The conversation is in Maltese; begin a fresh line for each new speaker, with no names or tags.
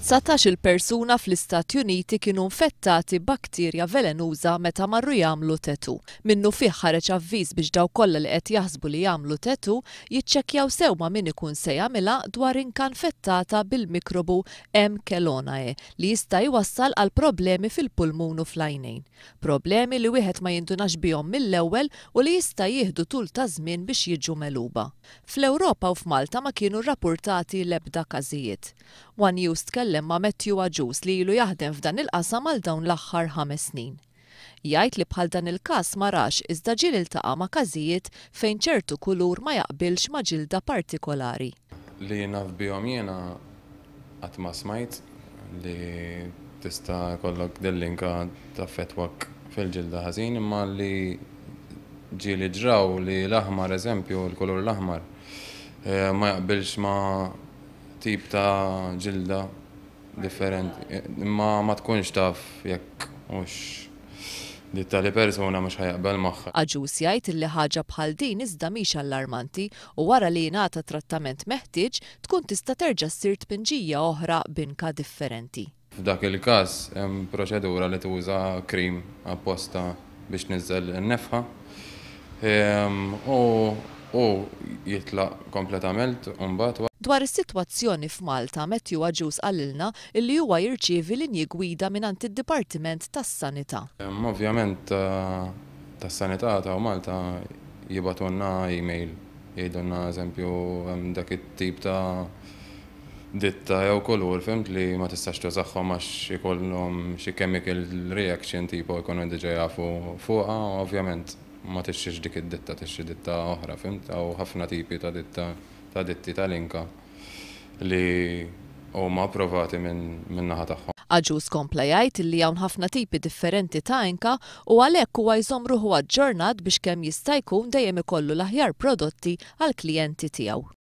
19 persuna fl-Istati Uniti kienu infettati bakterja velenuża meta marru jagħmlu tetu. Minnu fih ħareġ avviż biex daw kollha li qed jaħsbu li jagħmlu tetu jiċċekkjaw sewwa min ikun se jagħmilha dwar inka infettata bil-mikrobu M. chelonae li jista' jwassal għal problemi fil-pulmun u fl-għajnejn. Problemi li wieħed ma jindunax bihom mill-ewwel u li jista' jieħdu tul ta' żmien biex jiġu meluba. Fl-Ewropa u f'Malta ma kienu rrappurtati l-ebda każijiet. One News tkellem ma' Matthew Aġus li ilu jaħdem f'dan il-qasam għal dawn l-aħħar 5 snin. Jgħid li bħal dan il-każ ma rax iżda ġiel iltaqa' ma' każijiet fejn ċertu kulur ma jaqbilx ma' ġilda partikolari.
Li naf bihom jiena qatt ma smajt li tista' jkollok dellinka taffettwak fil-ġilda ħażin imma li ġieli ġraw li l-aħmar eżempju l-kulur l-aħmar ma jaqbilx ma' tip ta' ġilda differenti, imma ma tkunx taf jekk mhux li tali persuna mhux ħajaqbel magħha.
Aġus jgħid li ħaġa bħal din iżda mhix allarmanti u wara li jingħata trattament meħtieġ tkun tista' terġa' ssir tpinġija oħra b'inka differenti.
F'dak il-każ hemm proċedura li tuża krim apposta biex niżżel in-nefħa u jitlaq kompletament u mbagħad.
Dwar is-sitwazzjoni f'Malta, Matthew Aġus qalilna illi huwa jirċievi linji gwida mingħand id-Dipartiment tas-Sanità.
Ovvjament tas-Sanità ta' Malta jibatulna email jgħidulna eżempju hemm dak it-tip ta' ditta jew kulur fimt li ma tistax tużagħhom għax ikollhom xi chemical reaction tipo jkunu diġà jafu fuqha, ovvjament ma tixxix dik id-ditta tixxi ditta oħra fimt hawn ħafna tipi ta' ditti tal-inka li huma approvati minn naħa tagħhom.
Aġus kompla jgħid li hawn ħafna tipi differenti ta' inka u għalhekk huwa jżomm ruħu aġġornat biex kemm jista' jkun dejjem ikollu l-aħjar prodotti għall-klijenti tiegħu.